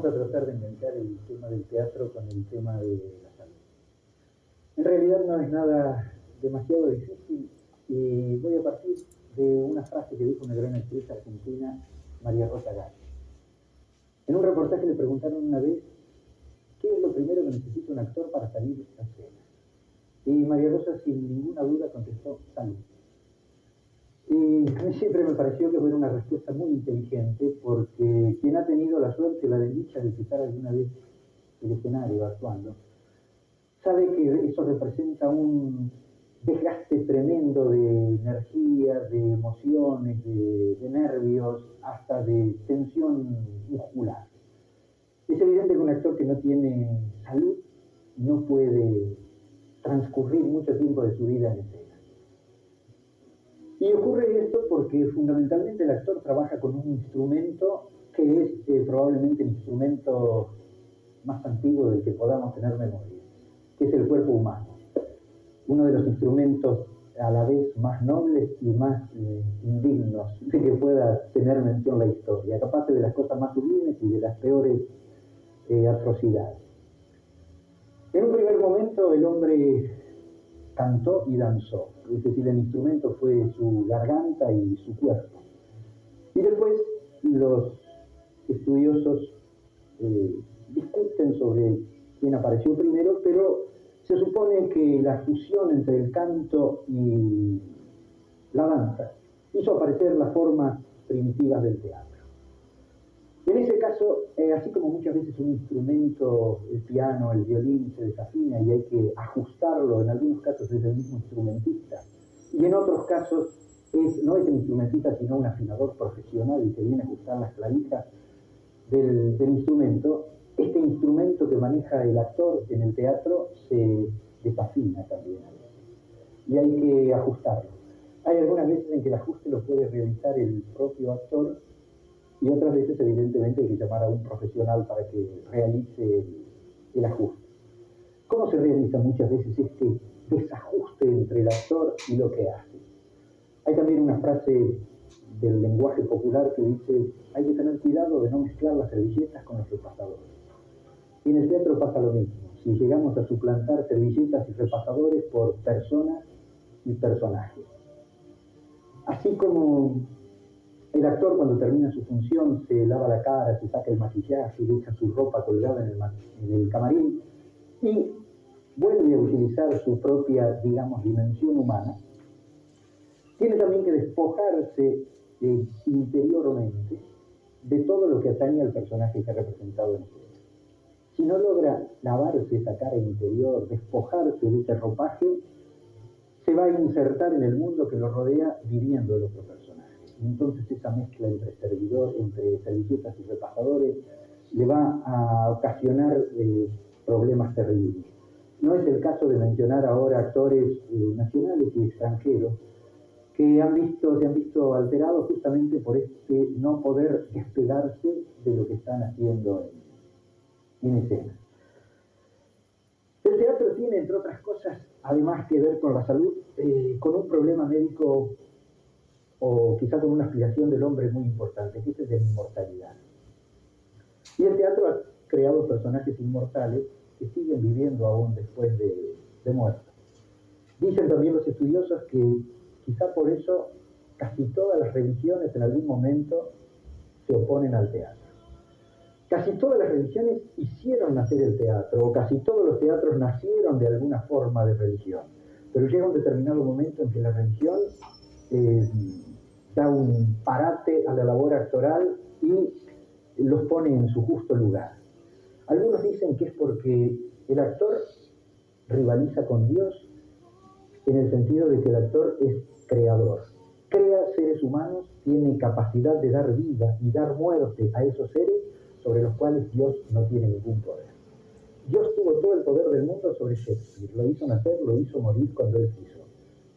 Vamos a tratar de enganchar el tema del teatro con el tema de la salud. En realidad no es nada demasiado difícil y voy a partir de una frase que dijo una gran actriz argentina, María Rosa Gallo. En un reportaje le preguntaron una vez qué es lo primero que necesita un actor para salir a escena. Y María Rosa sin ninguna duda contestó: salud. Y a mí siempre me pareció que fue una respuesta muy inteligente, porque quien ha tenido la suerte o la desdicha de pisar alguna vez el escenario actuando, sabe que eso representa un desgaste tremendo de energía, de emociones, de nervios, hasta de tensión muscular. Es evidente que un actor que no tiene salud no puede transcurrir mucho tiempo de su vida en escena. Y ocurre esto porque fundamentalmente el actor trabaja con un instrumento que es probablemente el instrumento más antiguo del que podamos tener memoria, que es el cuerpo humano. Uno de los instrumentos a la vez más nobles y más indignos de que pueda tener mención la historia, capaz de las cosas más sublimes y de las peores atrocidades. En un primer momento el hombre cantó y danzó, es decir, el instrumento fue su garganta y su cuerpo. Y después los estudiosos discuten sobre quién apareció primero, pero se supone que la fusión entre el canto y la danza hizo aparecer las formas primitivas del teatro. En ese caso, así como muchas veces un instrumento, el piano, el violín, se desafina y hay que ajustarlo, en algunos casos es el mismo instrumentista, y en otros casos no es el instrumentista, sino un afinador profesional que viene a ajustar las clavijas del instrumento. Este instrumento que maneja el actor en el teatro se desafina también a veces, y hay que ajustarlo. Hay algunas veces en que el ajuste lo puede realizar el propio actor, y otras veces evidentemente hay que llamar a un profesional para que realice el ajuste. ¿Cómo se realiza muchas veces este desajuste entre el actor y lo que hace? Hay también una frase del lenguaje popular que dice: hay que tener cuidado de no mezclar las servilletas con los repasadores. Y en el teatro pasa lo mismo. Si llegamos a suplantar servilletas y repasadores por personas y personajes. Así como el actor, cuando termina su función, se lava la cara, se saca el maquillaje, deja su ropa colgada en el camarín y vuelve a utilizar su propia, digamos, dimensión humana, tiene también que despojarse interiormente de todo lo que atañe al personaje que ha representado en escena. Si no logra lavarse esa cara interior, despojarse de ese ropaje, se va a insertar en el mundo que lo rodea viviendo el otro personaje. Entonces esa mezcla entre servilletas y repasadores le va a ocasionar problemas terribles. No es el caso de mencionar ahora actores nacionales y extranjeros que se han visto alterados justamente por este no poder despegarse de lo que están haciendo en escena. El teatro tiene, entre otras cosas, además que ver con la salud, con un problema médico o quizá con una aspiración del hombre muy importante, que es el de la inmortalidad. Y el teatro ha creado personajes inmortales que siguen viviendo aún después de muertos. Dicen también los estudiosos que quizá por eso casi todas las religiones en algún momento se oponen al teatro. Casi todas las religiones hicieron nacer el teatro, o casi todos los teatros nacieron de alguna forma de religión. Pero llega un determinado momento en que la religión da un parate a la labor actoral y los pone en su justo lugar. Algunos dicen que es porque el actor rivaliza con Dios, en el sentido de que el actor es creador. Crea seres humanos, tiene capacidad de dar vida y dar muerte a esos seres sobre los cuales Dios no tiene ningún poder. Dios tuvo todo el poder del mundo sobre Shakespeare, lo hizo nacer, lo hizo morir cuando él quiso.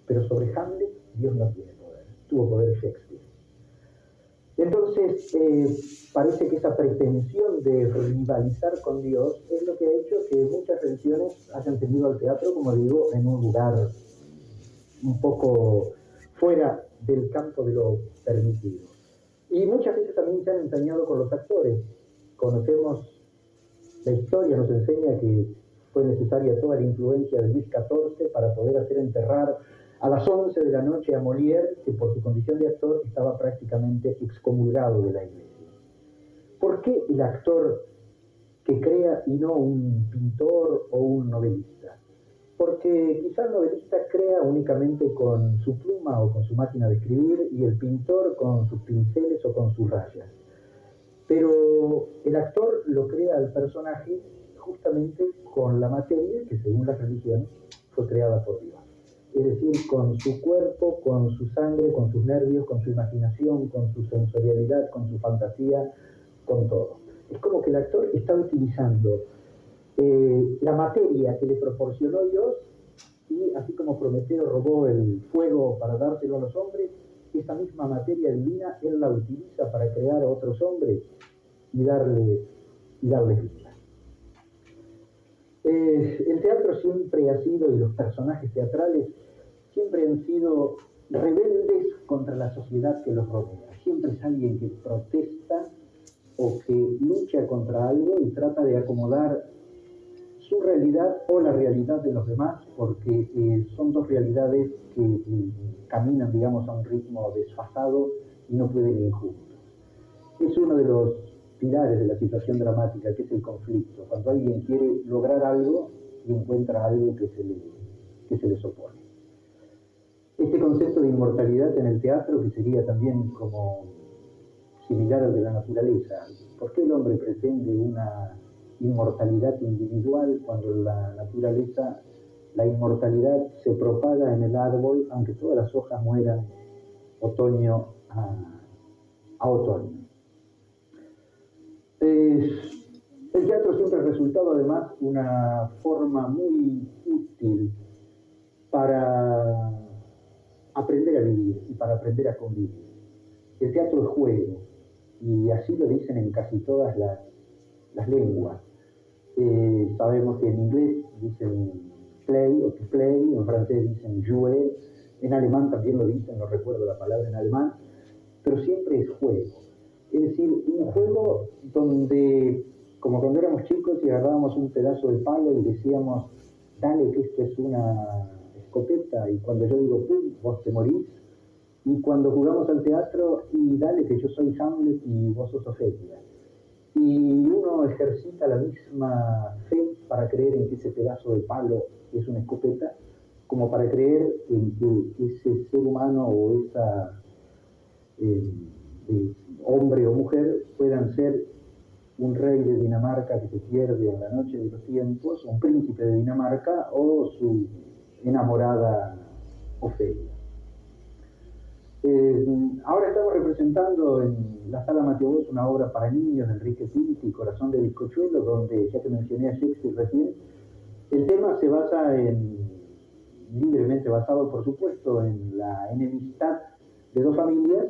Pero sobre Hamlet, Dios no tiene poder, tuvo poder Shakespeare. Entonces, parece que esa pretensión de rivalizar con Dios es lo que ha hecho que muchas religiones hayan tenido al teatro, como digo, en un lugar un poco fuera del campo de lo permitido. Y muchas veces también se han ensañado con los actores. Conocemos La historia nos enseña que fue necesaria toda la influencia de Luis XIV para poder hacer enterrar a las 11 de la noche a Molière, que por su condición de actor estaba prácticamente excomulgado de la iglesia. ¿Por qué el actor que crea y no un pintor o un novelista? Porque quizá el novelista crea únicamente con su pluma o con su máquina de escribir y el pintor con sus pinceles o con sus rayas. Pero el actor lo crea al personaje justamente con la materia que, según las religiones, fue creada por Dios. Es decir, con su cuerpo, con su sangre, con sus nervios, con su imaginación, con su sensorialidad, con su fantasía, con todo. Es como que el actor está utilizando la materia que le proporcionó Dios, y así como Prometeo robó el fuego para dárselo a los hombres, esa misma materia divina él la utiliza para crear a otros hombres y darles vida. El teatro siempre ha sido, y los personajes teatrales siempre han sido rebeldes contra la sociedad que los rodea. Siempre es alguien que protesta o que lucha contra algo y trata de acomodar su realidad o la realidad de los demás, porque son dos realidades que caminan, digamos, a un ritmo desfasado y no pueden ir juntos. Es uno de los pilares de la situación dramática, que es el conflicto, cuando alguien quiere lograr algo y encuentra algo que se les opone. Este concepto de inmortalidad en el teatro, que sería también como similar al de la naturaleza, ¿por qué el hombre pretende una inmortalidad individual cuando la naturaleza, la inmortalidad se propaga en el árbol, aunque todas las hojas mueran otoño a otoño? El teatro siempre ha resultado además una forma muy útil para aprender a vivir y para aprender a convivir. El teatro es juego, y así lo dicen en casi todas las lenguas. Sabemos que en inglés dicen play o to play, en francés dicen jouer, en alemán también lo dicen, no recuerdo la palabra en alemán, pero siempre es juego. Es decir, un juego donde, como cuando éramos chicos y agarrábamos un pedazo de palo y decíamos, dale que esto es una escopeta, y cuando yo digo pum, vos te morís. Y cuando jugamos al teatro, y dale que yo soy Hamlet y vos sos Ofelia. Y uno ejercita la misma fe para creer en que ese pedazo de palo es una escopeta, como para creer en que ese ser humano o esa hombre o mujer puedan ser un rey de Dinamarca que se pierde en la noche de los tiempos, un príncipe de Dinamarca o su enamorada Ofelia. Ahora estamos representando en la Sala Mateo Bosch una obra para niños de Enrique Pinti, Corazón de bizcochuelo, donde, ya que mencioné a Shakespeare recién, el tema se basa libremente basado por supuesto, en la enemistad de dos familias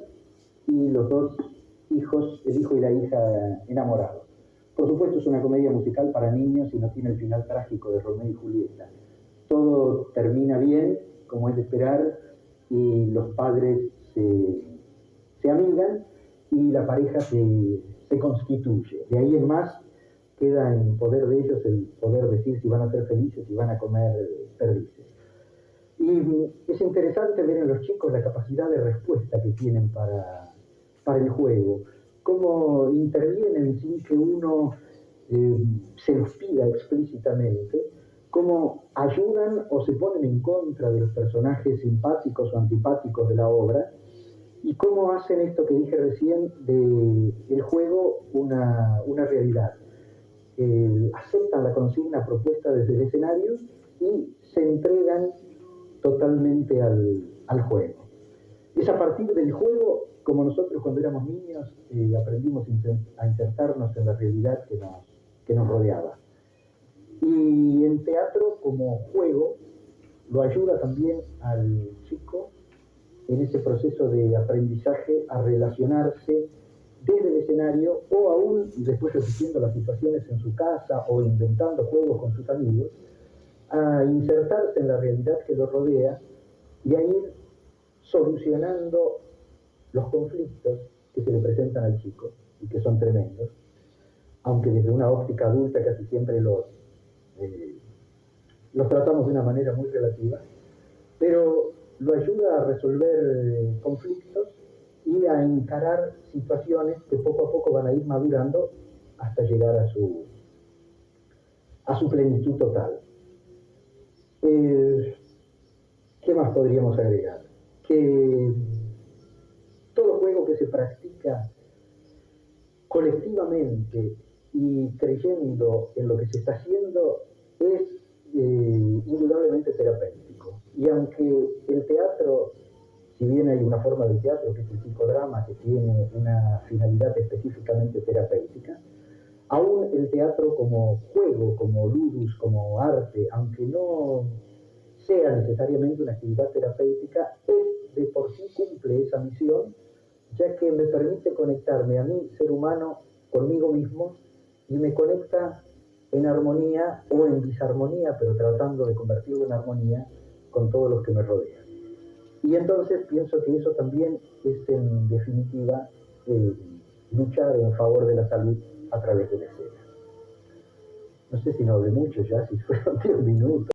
y los dos hijos, el hijo y la hija enamorados. Por supuesto es una comedia musical para niños y no tiene el final trágico de Romeo y Julieta. Todo termina bien, como es de esperar, y los padres se amigan y la pareja se constituye. De ahí en más queda en poder de ellos el poder decir si van a ser felices y van a comer perdices. Y es interesante ver en los chicos la capacidad de respuesta que tienen para el juego, cómo intervienen sin que uno se los pida explícitamente, cómo ayudan o se ponen en contra de los personajes simpáticos o antipáticos de la obra, y cómo hacen esto que dije recién del juego una realidad. Aceptan la consigna propuesta desde el escenario y se entregan totalmente al juego. Es a partir del juego como nosotros cuando éramos niños aprendimos a insertarnos en la realidad que nos rodeaba. Y el teatro como juego lo ayuda también al chico en ese proceso de aprendizaje a relacionarse desde el escenario o aún después repitiendo las situaciones en su casa o inventando juegos con sus amigos, a insertarse en la realidad que lo rodea y a ir solucionando los conflictos que se le presentan al chico y que son tremendos, aunque desde una óptica adulta casi siempre los tratamos de una manera muy relativa, pero lo ayuda a resolver conflictos y a encarar situaciones que poco a poco van a ir madurando hasta llegar a su plenitud total. ¿Qué más podríamos agregar? Que todo juego que se practica colectivamente y creyendo en lo que se está haciendo es indudablemente terapéutico. Y aunque el teatro, si bien hay una forma del teatro que es el psicodrama, que tiene una finalidad específicamente terapéutica, aún el teatro como juego, como ludus, como arte, aunque no sea necesariamente una actividad terapéutica, es de por sí cumple esa misión, ya que me permite conectarme a mí, ser humano, conmigo mismo, y me conecta en armonía o en disarmonía, pero tratando de convertirlo en armonía con todos los que me rodean. Y entonces pienso que eso también es, en definitiva, luchar en favor de la salud a través de la escena. No sé si no hablé mucho ya, si fueron 10 minutos.